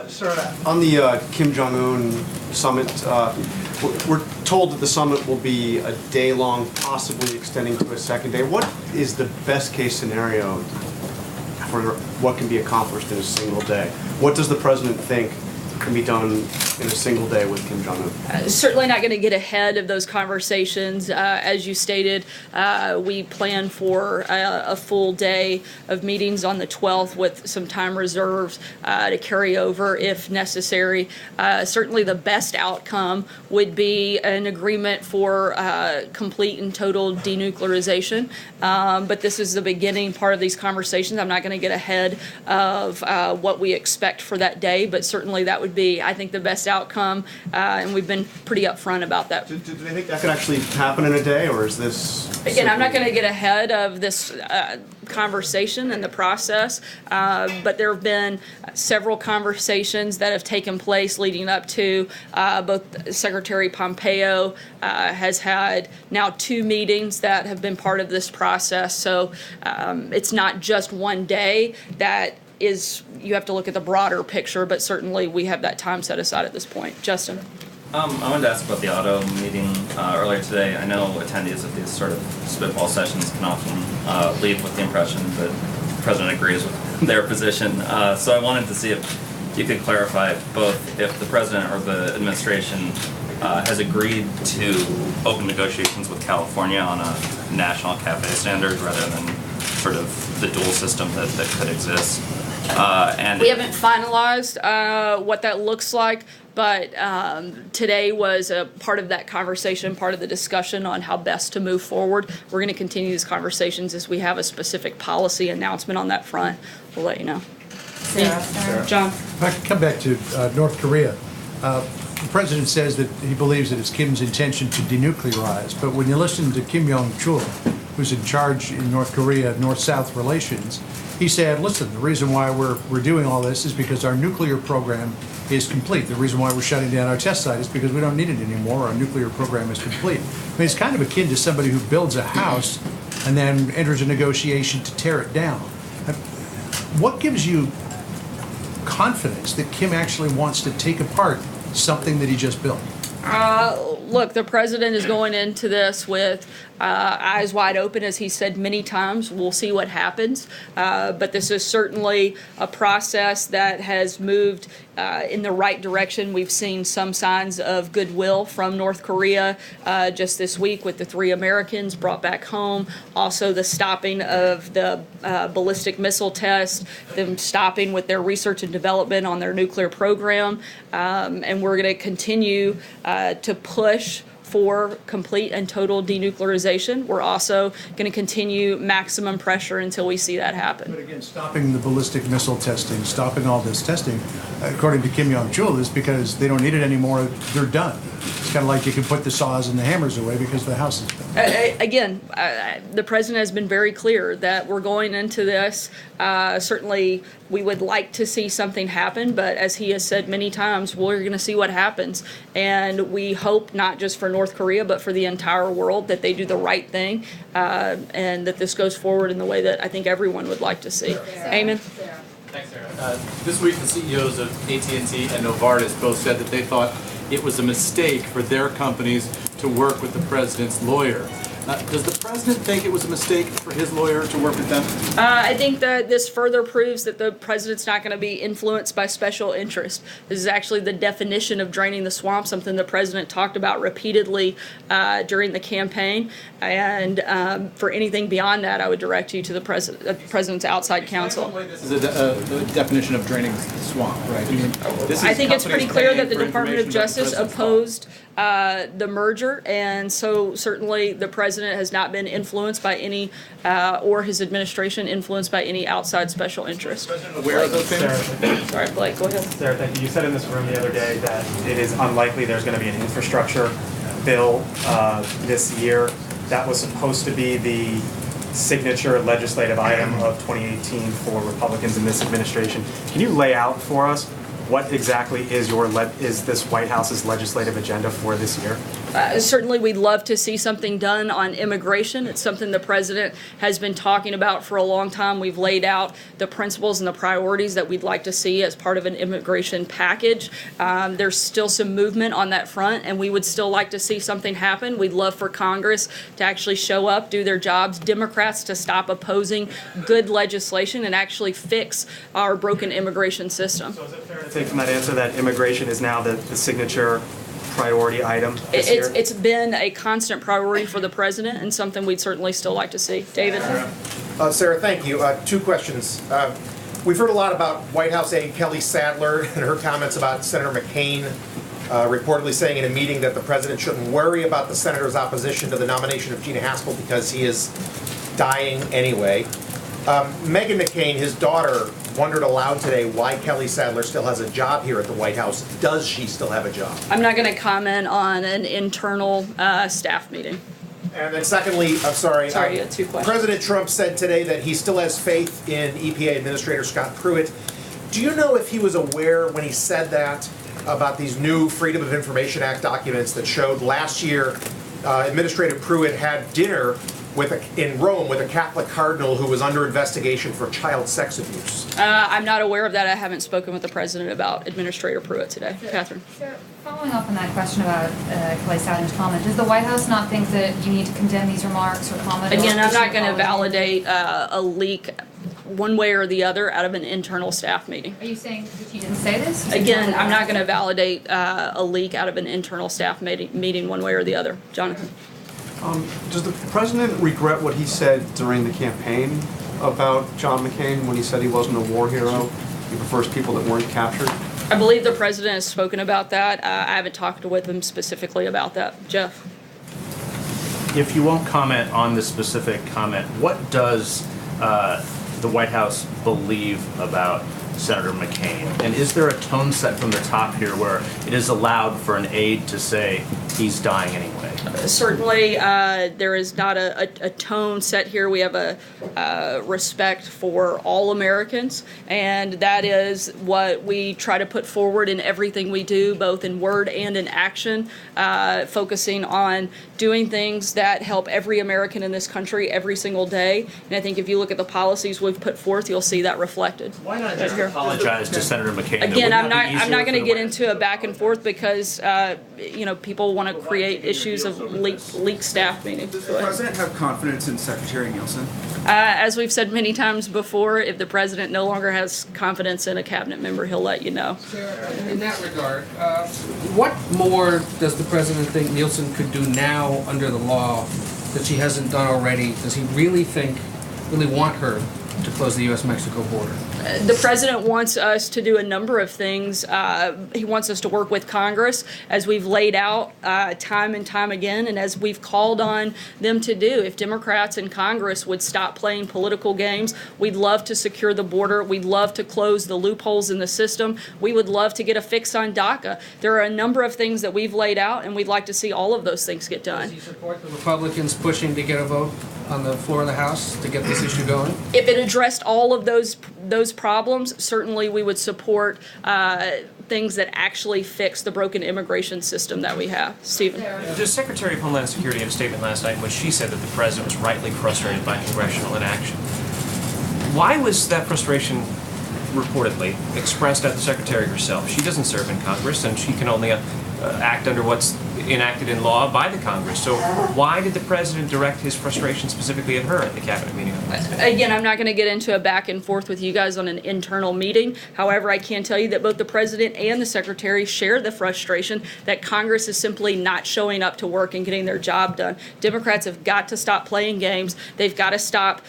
Sir, on the Kim Jong-un summit, we're told that the summit will be a day-long, possibly extending to a second day. What is the best-case scenario for what can be accomplished in a single day? What does the president think can be done in a single day with Kim Jong-un? Certainly not going to get ahead of those conversations. As you stated, we plan for a full day of meetings on the 12th with some time reserved to carry over if necessary. Certainly the best outcome would be an agreement for complete and total denuclearization. But this is the beginning part of these conversations. I'm not going to get ahead of what we expect for that day, but certainly that would be, I think, the best outcome, and we've been pretty upfront about that. Do they think that could actually happen in a day, or is this... Again, I'm not going to get ahead of this conversation and the process, but there have been several conversations that have taken place leading up to both Secretary Pompeo has had now 2 meetings that have been part of this process. So it's not just one day that is, you have to look at the broader picture, but certainly we have that time set aside at this point. Justin? I wanted to ask about the auto meeting earlier today. I know attendees of these sort of spitball sessions can often leave with the impression that the president agrees with their position. So I wanted to see if you could clarify both if the president or the administration has agreed to open negotiations with California on a national CAFE standard rather than sort of the dual system that could exist. And we haven't finalized what that looks like, but today was a part of that conversation, part of the discussion on how best to move forward. We're going to continue these conversations as we have a specific policy announcement on that front. We'll let you know. Sarah. John? If I could come back to North Korea. The president says that he believes that it's Kim's intention to denuclearize, but when you listen to Kim Jong-chul, who's in charge in North Korea of North-South relations, he said, listen, the reason why we're doing all this is because our nuclear program is complete. The reason why we're shutting down our test site is because we don't need it anymore. Our nuclear program is complete. I mean, it's kind of akin to somebody who builds a house and then enters a negotiation to tear it down. What gives you confidence that Kim actually wants to take apart something that he just built? Look, the president is going into this with eyes wide open, as he said many times. We'll see what happens. But this is certainly a process that has moved in the right direction. We've seen some signs of goodwill from North Korea just this week with the 3 Americans brought back home. Also the stopping of the ballistic missile test, them stopping with their research and development on their nuclear program. And we're going to continue to push for complete and total denuclearization. We're also going to continue maximum pressure until we see that happen. But again, stopping the ballistic missile testing, stopping all this testing, according to Kim Jong-chul, is because they don't need it anymore. They're done. It's kind of like you can put the saws and the hammers away because the house is done. Again, the president has been very clear that we're going into this. Certainly, we would like to see something happen, but as he has said many times, we're going to see what happens. And we hope not just for North Korea, but for the entire world that they do the right thing and that this goes forward in the way that I think everyone would like to see. Eamon? Thanks, Sarah. This week, the CEOs of AT&T and Novartis both said that they thought it was a mistake for their companies to work with the president's lawyer. Does the president think it was a mistake for his lawyer to work with them? I think that this further proves that the president's not going to be influenced by special interest. This is actually the definition of draining the swamp, something the president talked about repeatedly during the campaign. And for anything beyond that, I would direct you to the president's outside counsel. This is a definition of draining the swamp, right? I think it's pretty clear that the Department of Justice opposed the merger, and so certainly the president has not been influenced by any, or his administration influenced by any outside special interest. Where are those things? Sorry, Blake, go ahead. Sarah, thank you. You said in this room the other day that it is unlikely there's going to be an infrastructure bill this year. That was supposed to be the signature legislative item of 2018 for Republicans in this administration. Can you lay out for us what exactly is this White House's legislative agenda for this year? Certainly, we'd love to see something done on immigration. It's something the president has been talking about for a long time. We've laid out the principles and the priorities that we'd like to see as part of an immigration package. There's still some movement on that front, and we would still like to see something happen. We'd love for Congress to actually show up, do their jobs, Democrats to stop opposing good legislation and actually fix our broken immigration system. So is it fair to take from that answer that immigration is now the signature priority item this year? It's been a constant priority for the president and something we'd certainly still like to see. David? Sarah, thank you. Two questions. We've heard a lot about White House aide Kelly Sadler and her comments about Senator McCain reportedly saying in a meeting that the president shouldn't worry about the senator's opposition to the nomination of Gina Haspel because he is dying anyway. Meghan McCain, his daughter, wondered aloud today why Kelly Sadler still has a job here at the White House. Does she still have a job? I'm not going to comment on an internal staff meeting. And then secondly, I'm sorry. Sorry, you had two questions. President Trump said today that he still has faith in EPA Administrator Scott Pruitt. Do you know if he was aware when he said that about these new Freedom of Information Act documents that showed last year Administrator Pruitt had dinner in Rome with a Catholic cardinal who was under investigation for child sex abuse? I'm not aware of that. I haven't spoken with the president about Administrator Pruitt today. Catherine? So, following up on that question about Kelly Sadler's comment, does the White House not think that you need to condemn these remarks or comment? Again, I'm not going to validate a leak one way or the other out of an internal staff meeting. Are you saying that you didn't say this? Again, I'm not going to validate a leak out of an internal staff meeting one way or the other. Jonathan? Does the president regret what he said during the campaign about John McCain when he said he wasn't a war hero? He prefers people that weren't captured? I believe the president has spoken about that. I haven't talked with him specifically about that. Jeff? If you won't comment on this specific comment, what does the White House believe about Senator McCain? And is there a tone set from the top here where it is allowed for an aide to say he's dying anyway? Certainly, there is not a tone set here. We have a respect for all Americans, and that is what we try to put forward in everything we do, both in word and in action, focusing on doing things that help every American in this country every single day. And I think if you look at the policies we've put forth, you'll see that reflected. Why not just apologize to Senator McCain? Again, I'm not going to get into a back and forth because people want to create issues of leaked staff meetings. Does the president have confidence in Secretary Nielsen? As we've said many times before, if the president no longer has confidence in a cabinet member, he'll let you know. In that regard, what more does the president think Nielsen could do now under the law that she hasn't done already? Does he really want her to close the U.S.-Mexico border? The president wants us to do a number of things. He wants us to work with Congress, as we've laid out time and time again, and as we've called on them to do. If Democrats in Congress would stop playing political games, we'd love to secure the border. We'd love to close the loopholes in the system. We would love to get a fix on DACA. There are a number of things that we've laid out, and we'd like to see all of those things get done. Does he support the Republicans pushing to get a vote on the floor of the House to get this issue going? If it addressed all of those problems, certainly we would support things that actually fix the broken immigration system that we have. Stephen? The Secretary of Homeland Security had a statement last night in which she said that the president was rightly frustrated by congressional inaction. Why was that frustration reportedly expressed at the Secretary herself? She doesn't serve in Congress, and she can only act under what's enacted in law by the Congress. So why did the president direct his frustration specifically at her at the cabinet meeting? Again, I'm not going to get into a back and forth with you guys on an internal meeting. However, I can tell you that both the president and the secretary share the frustration that Congress is simply not showing up to work and getting their job done. Democrats have got to stop playing games. They've got to stop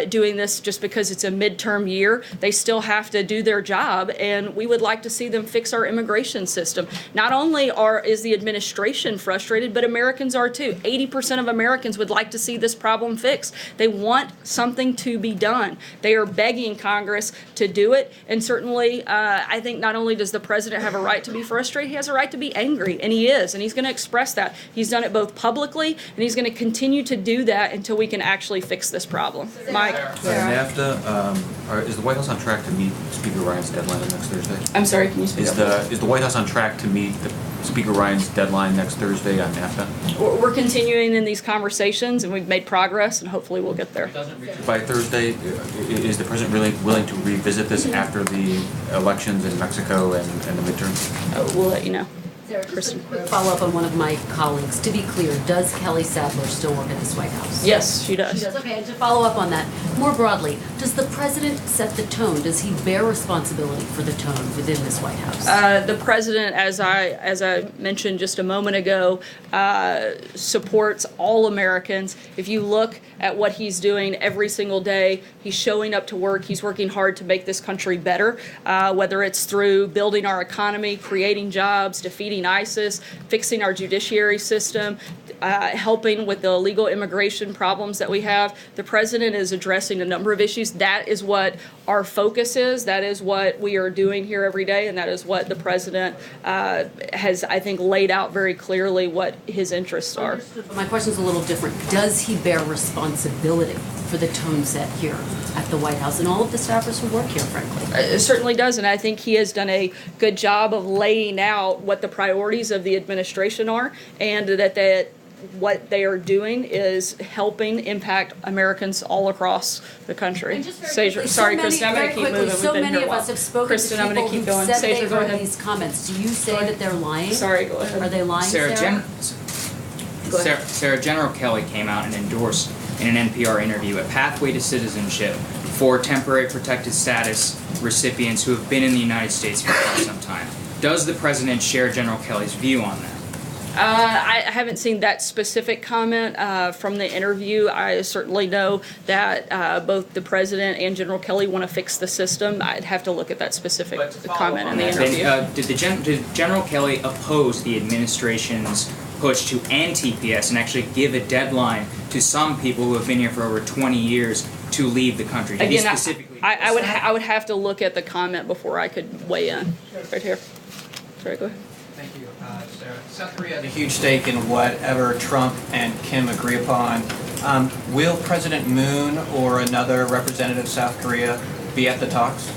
doing this just because it's a midterm year. They still have to do their job, and we would like to see them fix our immigration system. Not only is the administration frustrated, but Americans are too. 80% of Americans would like to see this problem fixed. They want something to be done. They are begging Congress to do it, and certainly I think not only does the president have a right to be frustrated, he has a right to be angry, and he is, and he's going to express that. He's done it both publicly, and he's going to continue to do that until we can actually fix this problem. Mike? NAFTA, is the White House on track to meet Speaker Ryan's deadline next Thursday? I'm sorry, can you speak up? Is the White House on track to meet Speaker Ryan's deadline next Thursday on NAFTA? We're continuing in these conversations, and we've made progress, and hopefully we'll get there. By Thursday, is the president really willing to revisit this after the elections in Mexico and the midterms? We'll let you know. Sarah, just a quick follow-up on one of my colleagues. To be clear, does Kelly Sadler still work at this White House? Yes, she does. She does, okay, and to follow up on that, more broadly, does the president set the tone? Does he bear responsibility for the tone within this White House? The president, as I mentioned just a moment ago, supports all Americans. If you look at what he's doing every single day, he's showing up to work, he's working hard to make this country better, whether it's through building our economy, creating jobs, defeating ISIS, fixing our judiciary system, helping with the illegal immigration problems that we have. The president is addressing a number of issues. That is what our focus is. That is what we are doing here every day, and that is what the president has, I think, laid out very clearly what his interests are. But my question is a little different. Does he bear responsibility for the tone set here at the White House and all of the staffers who work here, frankly? It certainly does, and I think he has done a good job of laying out what the priorities of the administration are, and that what they are doing is helping impact Americans all across the country. And just very quickly, Sorry, so Kristen, I'm going to keep moving. So We've been many here a of while. us have spoken Kristen, to I'm people going to keep who going. said Sager, they go heard ahead. these comments. Do you say that they're lying? Sorry, go ahead. Are they lying, Sarah? Sarah, General Kelly came out and endorsed in an NPR interview a pathway to citizenship for temporary protected status recipients who have been in the United States for quite some time. Does the president share General Kelly's view on that? I haven't seen that specific comment from the interview. I certainly know that both the president and General Kelly want to fix the system. I'd have to look at that specific comment in the interview. Did General Kelly oppose the administration's push to end TPS and actually give a deadline to some people who have been here for over 20 years to leave the country? Did he Again, specifically I would have to look at the comment before I could weigh in. Right here. Sorry, go ahead. Thank you, Sarah. South Korea has a huge stake in whatever Trump and Kim agree upon. Will President Moon or another representative of South Korea be at the talks?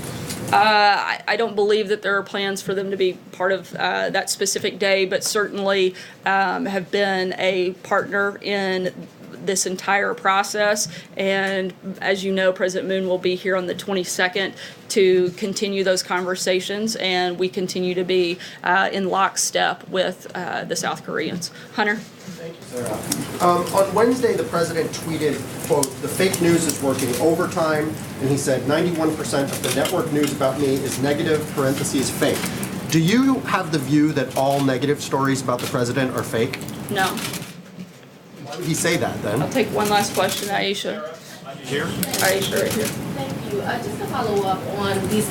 I don't believe that there are plans for them to be part of that specific day, but certainly have been a partner in this entire process. And as you know, President Moon will be here on the 22nd to continue those conversations, and we continue to be in lockstep with the South Koreans. Hunter? Thank you, Sarah. On Wednesday, the president tweeted, quote, "The fake news is working overtime," and he said 91% of the network news about me is negative, parentheses, fake. Do you have the view that all negative stories about the president are fake? No. Why would he say that then? I'll take one last question, Aisha. Here? Aisha, right here. Thank you. Just to follow up on these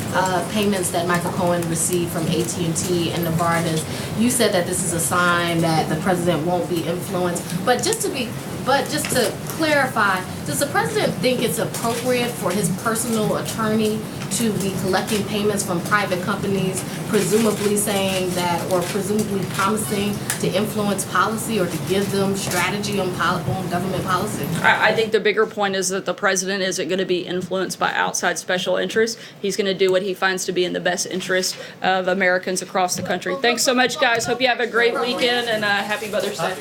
payments that Michael Cohen received from AT&T and Novartis, you said that this is a sign that the president won't be influenced. But just to clarify, does the president think it's appropriate for his personal attorney to be collecting payments from private companies, presumably saying that, or presumably promising to influence policy or to give them strategy on government policy? I think the bigger point is that the president isn't going to be influenced by outside special interests. He's going to do what he finds to be in the best interest of Americans across the country. Thanks so much, guys. Hope you have a great weekend, and happy Mother's Day.